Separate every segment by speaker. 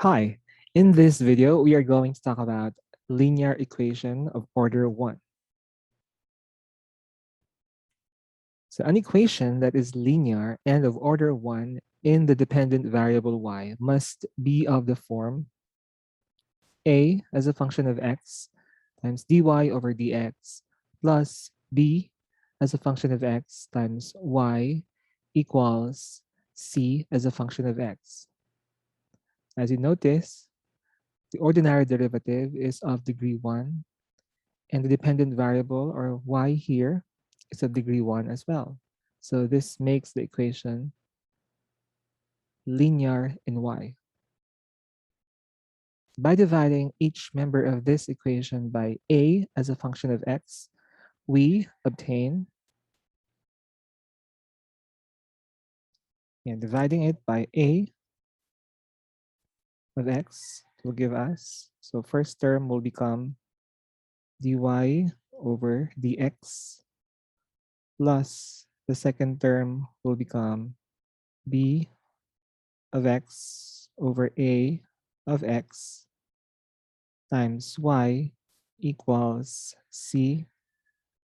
Speaker 1: Hi, in this video, we are going to talk about linear equation of order 1. So an equation that is linear and of order 1 in the dependent variable y must be of the form a as a function of x times dy over dx plus b as a function of x times y equals c as a function of x. As you notice, the ordinary derivative is of degree 1, and the dependent variable, or y here, is of degree 1 as well. So this makes the equation linear in y. By dividing each member of this equation by a as a function of x, we obtain, and dividing it by a of x will give us, so first term will become dy over dx plus the second term will become b of x over a of x times y equals c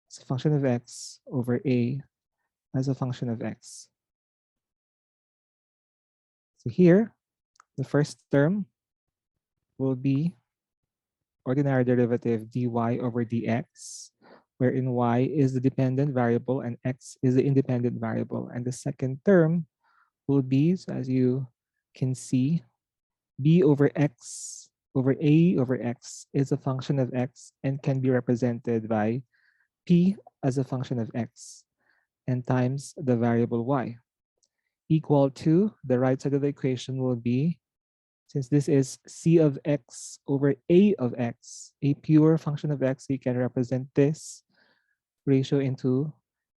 Speaker 1: as a function of x over a as a function of x. So here, the first term will be ordinary derivative dy over dx, wherein y is the dependent variable and x is the independent variable. And the second term will be, so as you can see, b over x over a over x is a function of x and can be represented by p as a function of x and times the variable y, equal to the right side of the equation will be, since this is c of x over a of x, a pure function of x, you can represent this ratio into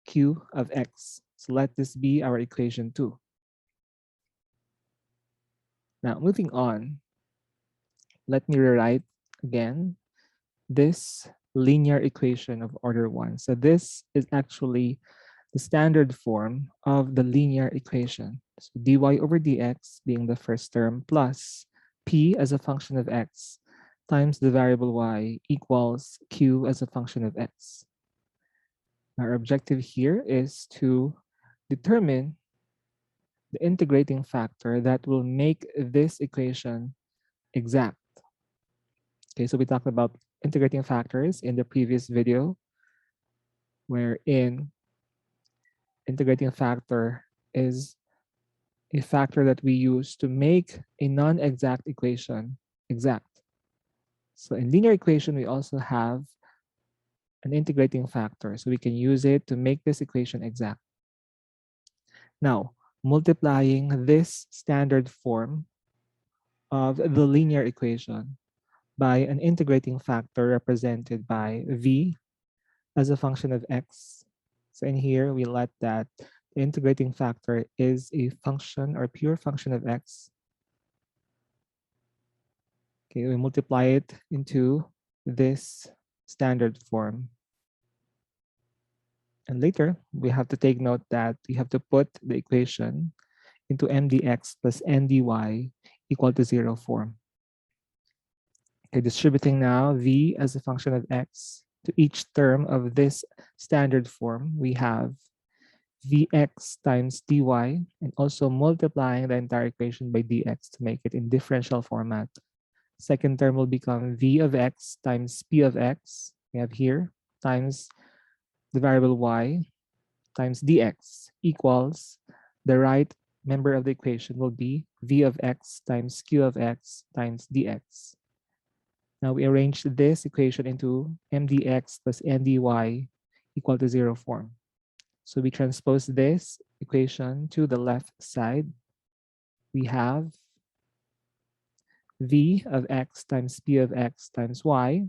Speaker 1: q of x. So let this be our equation 2. Now moving on, let me rewrite again this linear equation of order 1. So this is actually the standard form of the linear equation. So dy over dx being the first term plus p as a function of x times the variable y equals q as a function of x. Our objective here is to determine the integrating factor that will make this equation exact. Okay, so we talked about integrating factors in the previous video, wherein integrating factor is a factor that we use to make a non-exact equation exact. So in linear equation, we also have an integrating factor, so we can use it to make this equation exact. Now, multiplying this standard form of the linear equation by an integrating factor represented by v as a function of x. So in here, we let that the integrating factor is a function or pure function of x. Okay, we multiply it into this standard form. And later, we have to take note that we have to put the equation into mdx plus ndy equal to 0 form. Okay, distributing now v as a function of x to each term of this standard form, we have vx times dy, and also multiplying the entire equation by dx to make it in differential format. Second term will become v of x times p of x, we have here, times the variable y times dx equals, the right member of the equation will be v of x times q of x times dx. Now we arrange this equation into mdx plus ndy equal to 0 form. So we transpose this equation to the left side. We have v of x times p of x times y.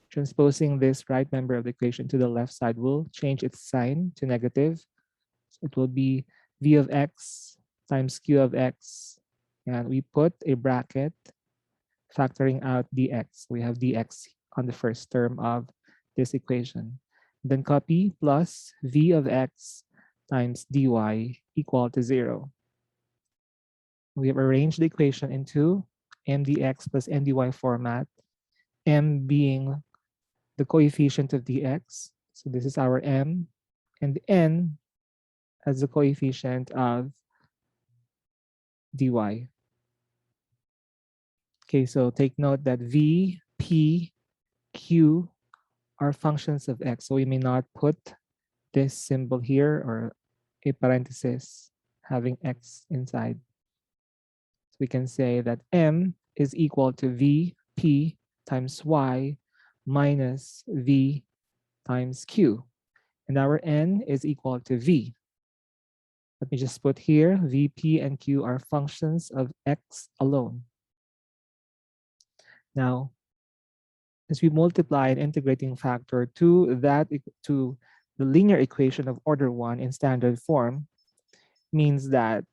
Speaker 1: Transposing this right member of the equation to the left side will change its sign to negative. So it will be v of x times q of x. And we put a bracket factoring out dx. We have dx on the first term of this equation. Then copy plus v of x times dy equal to 0. We have arranged the equation into mdx plus ndy format, m being the coefficient of dx. So this is our m, and n as the coefficient of dy. Okay, so take note that v, p, q are functions of x. So we may not put this symbol here or a parenthesis having x inside. So we can say that m is equal to vp times y minus v times q. And our n is equal to v. Let me just put here, vp and q are functions of x alone. Now, as we multiply an integrating factor to the linear equation of order 1 in standard form, means that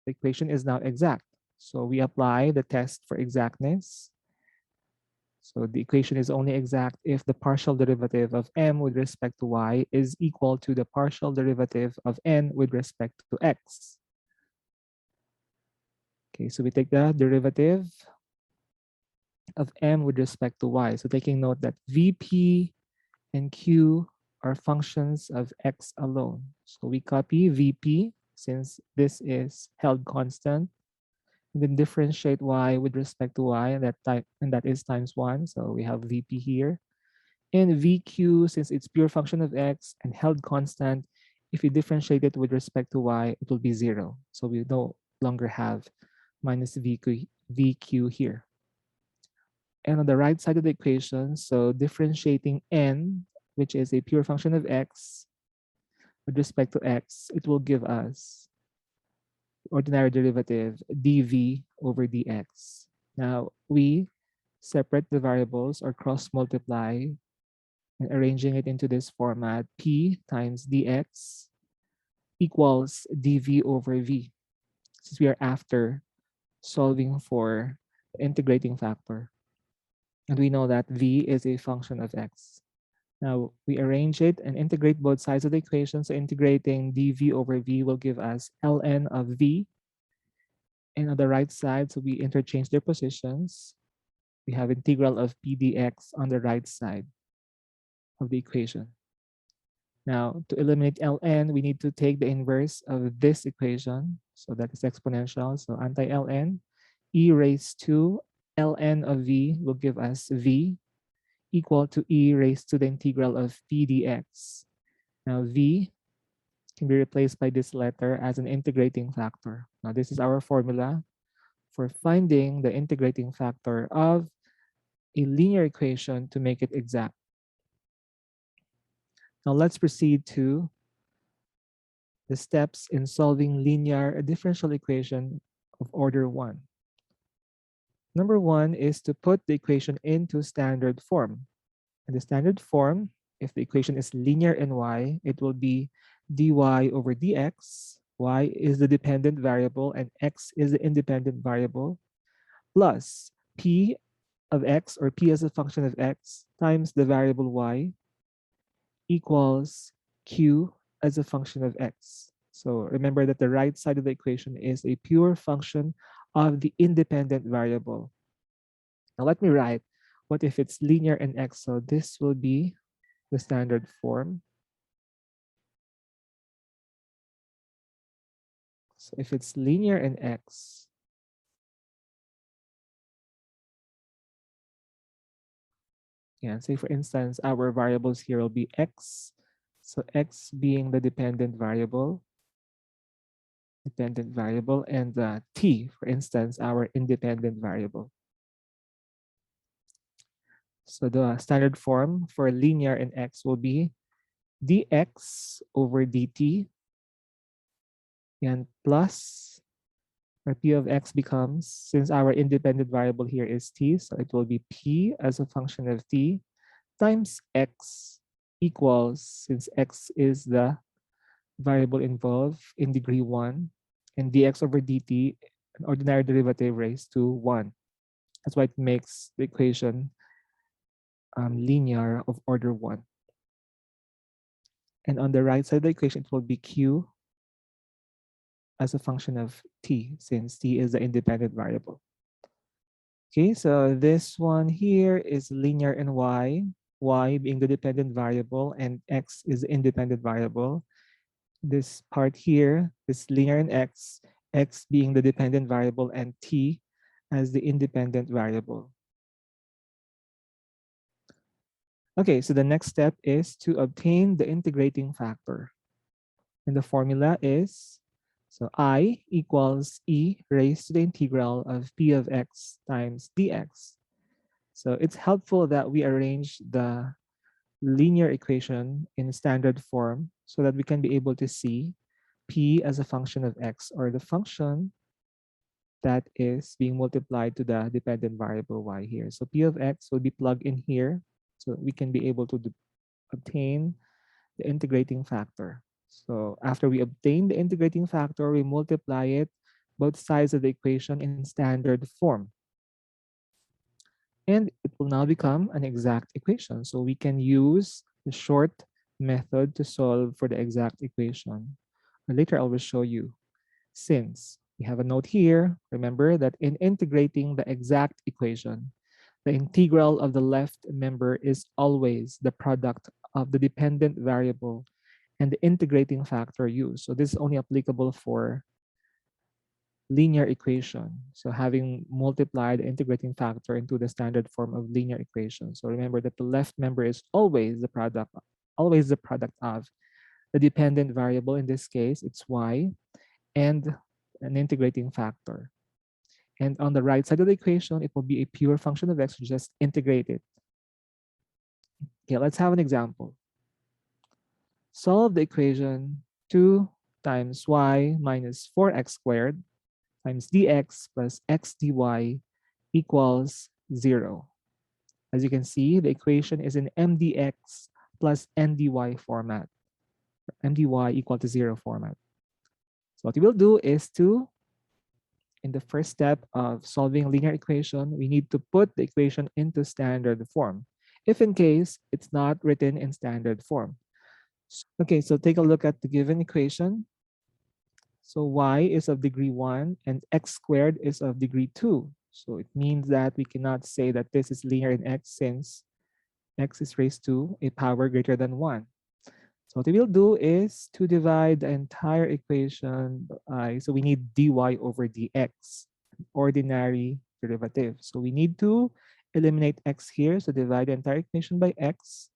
Speaker 1: the equation is now exact. So we apply the test for exactness. So the equation is only exact if the partial derivative of m with respect to y is equal to the partial derivative of n with respect to x. Okay, so we take the derivative of m with respect to y. So taking note that vp and q are functions of x alone. So we copy vp since this is held constant, and then differentiate y with respect to y, and that is times 1. So we have vp here. And vq, since it's pure function of x and held constant, if you differentiate it with respect to y, it will be 0. So we no longer have minus vq here. And on the right side of the equation, so differentiating n, which is a pure function of x, with respect to x, it will give us ordinary derivative dv over dx. Now, we separate the variables or cross multiply and arranging it into this format, p times dx equals dv over v, since we are after solving for the integrating factor. And we know that v is a function of x. Now we arrange it and integrate both sides of the equation. So integrating dv over v will give us ln of v. And on the right side, so we interchange their positions. We have integral of p dx on the right side of the equation. Now to eliminate ln, we need to take the inverse of this equation. So that is exponential. So anti-ln, e raised to ln of v will give us v equal to e raised to the integral of p dx. Now v can be replaced by this letter as an integrating factor. Now this is our formula for finding the integrating factor of a linear equation to make it exact. Now let's proceed to the steps in solving linear differential equation of order 1. Number 1 is to put the equation into standard form. In the standard form, if the equation is linear in y, it will be dy over dx. Y is the dependent variable and x is the independent variable, plus p of x, or p as a function of x, times the variable y equals q as a function of x. So remember that the right side of the equation is a pure function of the independent variable. Now let me write what if it's linear in x. So this will be the standard form. So if it's linear in x, yeah, say for instance, our variables here will be x. So x being the dependent variable, and t, for instance, our independent variable. So the standard form for linear in x will be dx over dt, and plus, our p of x becomes, since our independent variable here is t, so it will be p as a function of t times x equals, since x is the variable involved in degree 1, and dx over dt, an ordinary derivative raised to 1. That's why it makes the equation linear of order 1. And on the right side of the equation, it will be q as a function of t, since t is the independent variable. Okay, so this one here is linear in y being the dependent variable, and x is the independent variable. This part here is linear in x being the dependent variable, and t as the independent variable. Okay, so the next step is to obtain the integrating factor. And the formula is, so I equals e raised to the integral of p of x times dx. So it's helpful that we arrange the linear equation in standard form so that we can be able to see p as a function of x, or the function that is being multiplied to the dependent variable y here. So p of x will be plugged in here so that we can be able to obtain the integrating factor. So after we obtain the integrating factor, we multiply it both sides of the equation in standard form. And it will now become an exact equation. So we can use the short method to solve for the exact equation. And later I will show you. Since we have a note here, remember that in integrating the exact equation, the integral of the left member is always the product of the dependent variable and the integrating factor used. So this is only applicable for linear equation. So having multiplied the integrating factor into the standard form of linear equation. So remember that the left member is always the product of the dependent variable. In this case, it's y, and an integrating factor. And on the right side of the equation, it will be a pure function of x, just integrate it. Okay, let's have an example. Solve the equation 2 times y minus 4x squared times dx plus x dy equals 0. As you can see, the equation is in mdx plus ndy format, mdy equal to 0 format. So what we will do is to, in the first step of solving linear equation, we need to put the equation into standard form, if in case it's not written in standard form. Okay, so take a look at the given equation. So y is of degree 1 and x squared is of degree 2. So it means that we cannot say that this is linear in x, since x is raised to a power greater than 1. So what we will do is to divide the entire equation by, so we need dy over dx, ordinary derivative. So we need to eliminate x here, so divide the entire equation by x,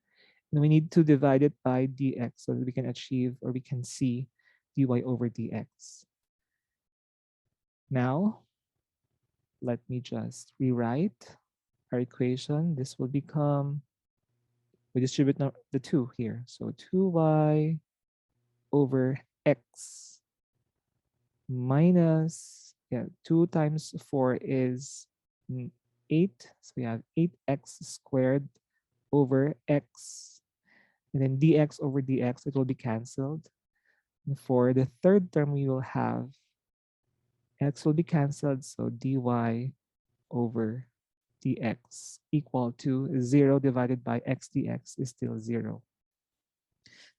Speaker 1: and we need to divide it by dx so that we can achieve, or we can see, dy over dx. Now, let me just rewrite our equation. This will become, we distribute the 2 here. So 2y over x minus, 2 times 4 is 8. So we have 8x squared over x. And then dx over dx, it will be canceled. And for the third term, we will have x will be canceled. So dy over dx equal to 0 divided by x dx is still 0.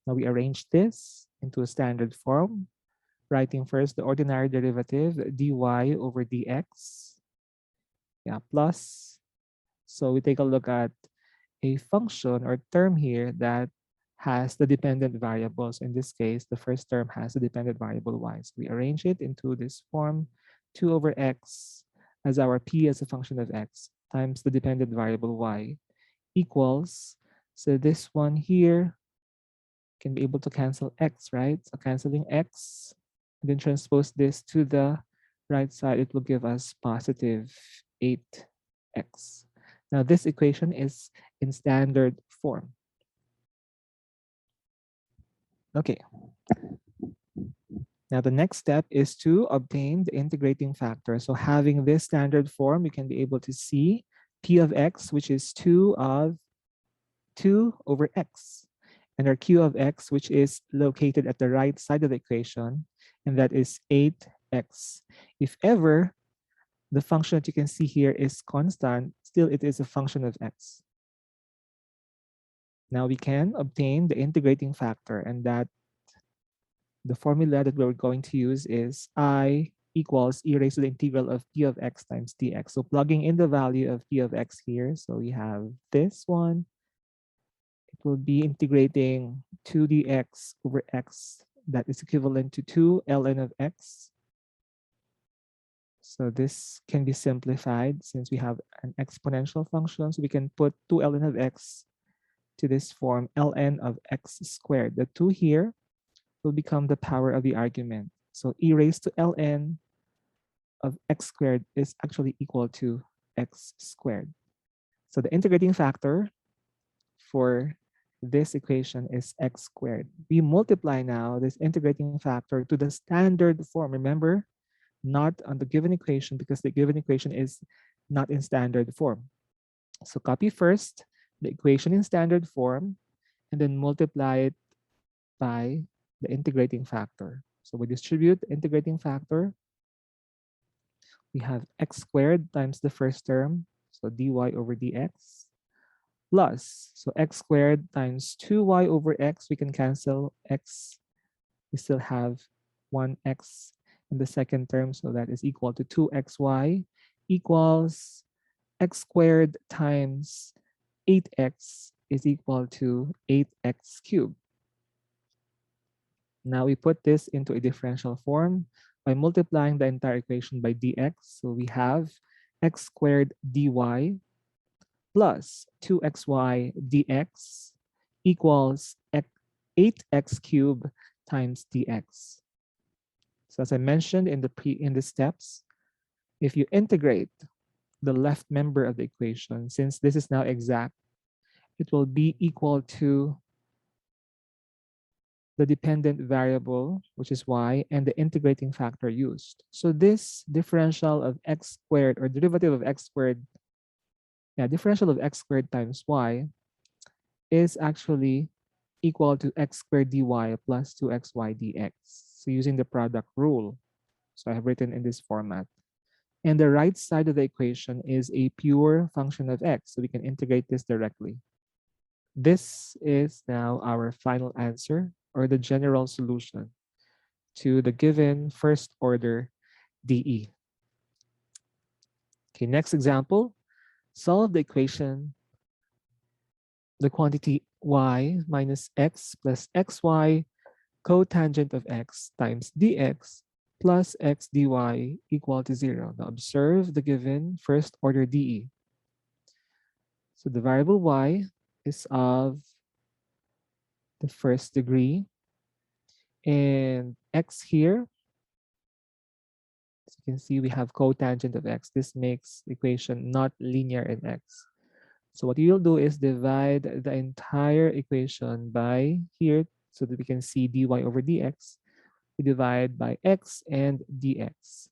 Speaker 1: Now we arrange this into a standard form, writing first the ordinary derivative dy over dx, plus. So we take a look at a function or term here that has the dependent variables. In this case, the first term has the dependent variable y. So we arrange it into this form, 2 over x as our p as a function of x times the dependent variable y equals, so this one here can be able to cancel x, right? So canceling x, and then transpose this to the right side, it will give us positive 8x. Now this equation is in standard form. Okay. Now the next step is to obtain the integrating factor. So having this standard form, we can be able to see p of x, which is 2 over x, and our q of x, which is located at the right side of the equation, and that is 8x. If ever the function that you can see here is constant, still it is a function of x. Now we can obtain the integrating factor, and that The formula that we're going to use is I equals e raised to the integral of p of x times dx. So plugging in the value of p of x here, so we have this one. It will be integrating 2 dx over x that is equivalent to 2 ln of x. So this can be simplified since we have an exponential function. So we can put 2 ln of x to this form, ln of x squared. The 2 here will become the power of the argument. So e raised to ln of x squared is actually equal to x squared. So the integrating factor for this equation is x squared. We multiply now this integrating factor to the standard form. Remember, not on the given equation because the given equation is not in standard form. So copy first the equation in standard form and then multiply it by the integrating factor. So we distribute the integrating factor. We have x squared times the first term, so dy over dx, plus, so x squared times 2y over x, we can cancel x. We still have 1x in the second term, so that is equal to 2xy equals x squared times 8x is equal to 8x cubed. Now we put this into a differential form by multiplying the entire equation by dx. So we have x squared dy plus 2xy dx equals 8x cubed times dx. So as I mentioned in the steps, if you integrate the left member of the equation, since this is now exact, it will be equal to the dependent variable, which is y, and the integrating factor used. So this differential of x squared, or derivative of x squared, differential of x squared times y is actually equal to x squared dy plus 2xy dx. So using the product rule. So I have written in this format. And the right side of the equation is a pure function of x, so we can integrate this directly. This is now our final answer, or the general solution to the given first order DE. Okay, next example, solve the equation, the quantity y minus x plus xy cotangent of x times dx plus x dy equal to 0. Now observe the given first order DE. So the variable y is of the first degree, and x here, as you can see, we have cotangent of x. This makes the equation not linear in x. So what you'll do is divide the entire equation by here so that we can see dy over dx. We divide by x and dx.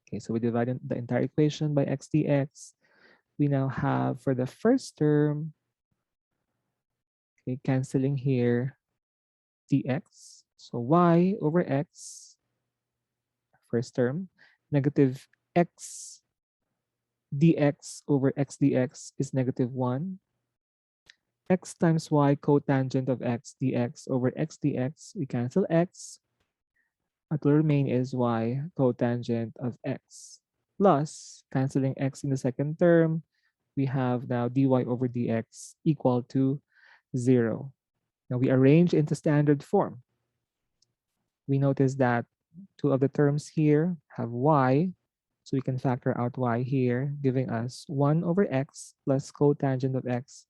Speaker 1: Okay, so we divide the entire equation by x dx. We now have for the first term, okay, canceling here, dx. So y over x, first term, negative x dx over x dx is negative 1. X times y cotangent of x dx over x dx, we cancel x. What will remain is y cotangent of x. Plus, canceling x in the second term, we have now dy over dx equal to 0. Now we arrange into standard form. We notice that two of the terms here have y, so we can factor out y here, giving us 1 over x plus cotangent of x.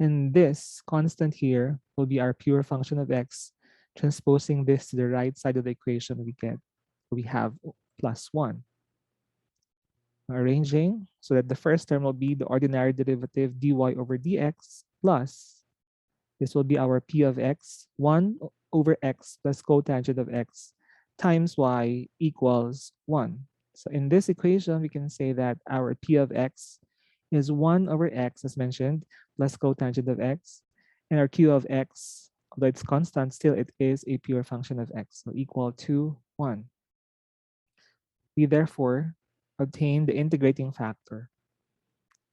Speaker 1: And this constant here will be our pure function of x. Transposing this to the right side of the equation, we have plus 1. Arranging so that the first term will be the ordinary derivative dy over dx plus, this will be our p of x, 1 over x plus cotangent of x times y equals 1. So in this equation, we can say that our p of x is 1 over x, as mentioned, plus cotangent of x. And our q of x, although it's constant, still it is a pure function of x, so equal to 1. We therefore obtain the integrating factor.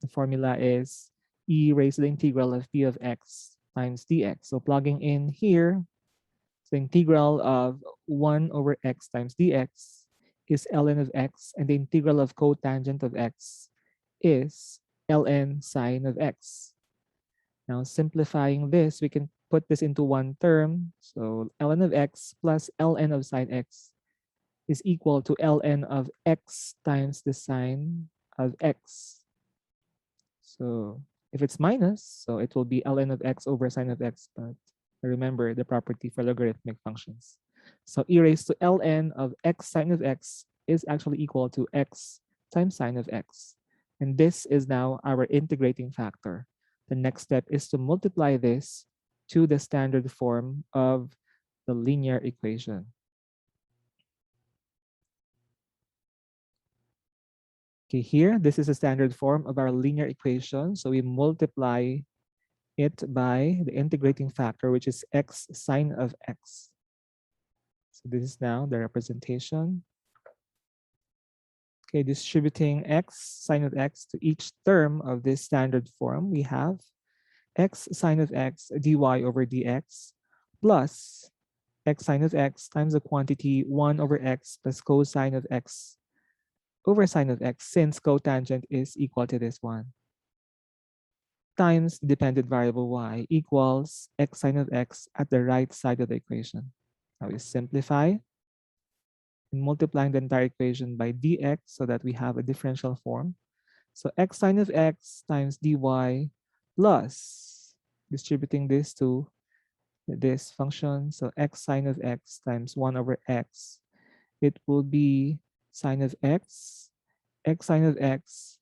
Speaker 1: The formula is e raised to the integral of p of x times dx. So plugging in here, So the integral of 1 over x times dx is ln of x, and the integral of cotangent of x is ln sine of x. Now, simplifying this, we can put this into one term. So ln of x plus ln of sine x is equal to ln of x times the sine of x. So if it's minus, so it will be ln of x over sine of x, but remember the property for logarithmic functions. So e raised to ln of x sine of x is actually equal to x times sine of x. And this is now our integrating factor. The next step is to multiply this to the standard form of the linear equation. Okay, here, this is a standard form of our linear equation. So we multiply it by the integrating factor, which is x sine of x. So this is now the representation. Okay, distributing x sine of x to each term of this standard form, we have x sine of x dy over dx plus x sine of x times the quantity 1 over x plus cosine of x over sine of x, since cotangent is equal to this one, times the dependent variable y equals x sine of x at the right side of the equation. Now we simplify and multiplying the entire equation by dx so that we have a differential form. So x sine of x times dy plus distributing this to this function. So x sine of x times 1 over x. It will be sine of x sine of x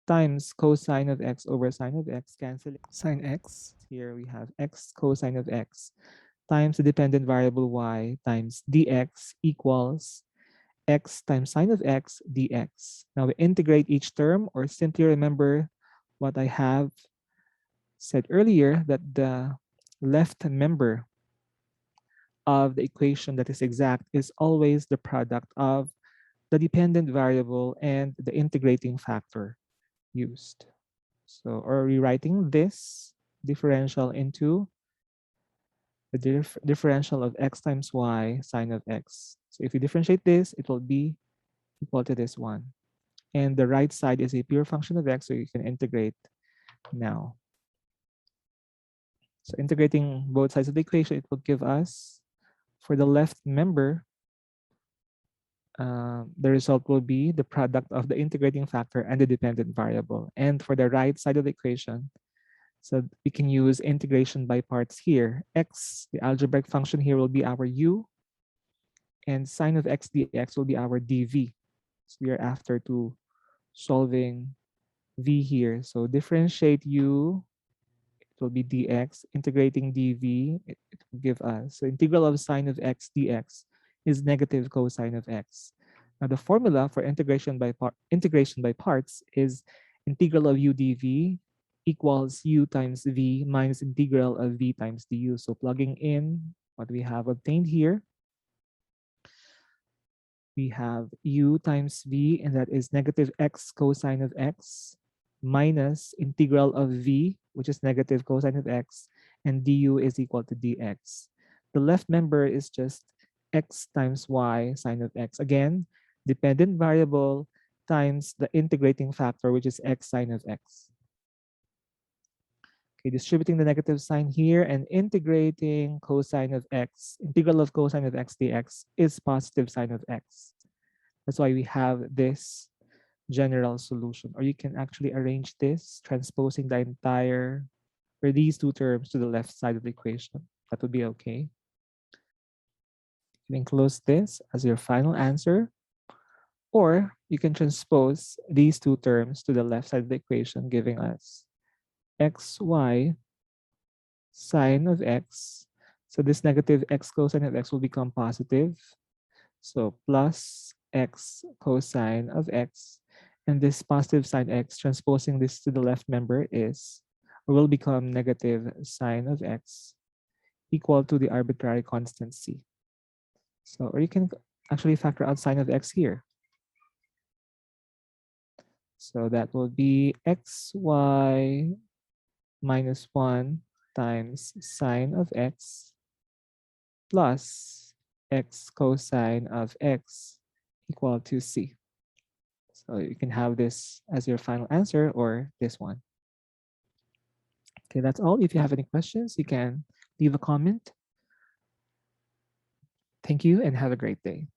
Speaker 1: times cosine of x over sine of x, canceling sine x. Here we have x cosine of x times the dependent variable y times dx equals x times sine of x dx. Now we integrate each term, or simply remember what I have said earlier, that the left member of the equation that is exact is always the product of the dependent variable and the integrating factor used. So, or rewriting this differential into the differential of x times y sine of x. So if you differentiate this, it will be equal to this one. And the right side is a pure function of x, so you can integrate now. So integrating both sides of the equation, it will give us, for the left member, the result will be the product of the integrating factor and the dependent variable. And for the right side of the equation, so we can use integration by parts here. X, the algebraic function here, will be our u, and sine of x dx will be our dv. So we are after to solving v here. So differentiate u, it will be dx. Integrating dv, it will give us. So integral of sine of x dx is negative cosine of x. Now the formula for integration by parts is integral of u dv equals u times v minus integral of v times du. So plugging in what we have obtained here, we have u times v, and that is negative x cosine of x minus integral of v, which is negative cosine of x, and du is equal to dx. The left member is just x times y sine of x. Again, dependent variable times the integrating factor, which is x sine of x. Okay, distributing the negative sign here and integrating cosine of x, integral of cosine of x dx is positive sine of x. That's why we have this general solution. Or you can actually arrange this, transposing the entire, or these two terms to the left side of the equation. That would be okay. You can close this as your final answer, or you can transpose these two terms to the left side of the equation, giving us xy sine of x. So this negative x cosine of x will become positive. So plus x cosine of x. And this positive sine x, transposing this to the left member, is, or will become negative sine of x equal to the arbitrary constant c. So, or you can actually factor out sine of x here. So that will be xy minus 1 times sine of x plus x cosine of x equal to c. So you can have this as your final answer or this one. Okay, that's all. If you have any questions, you can leave a comment. Thank you and have a great day.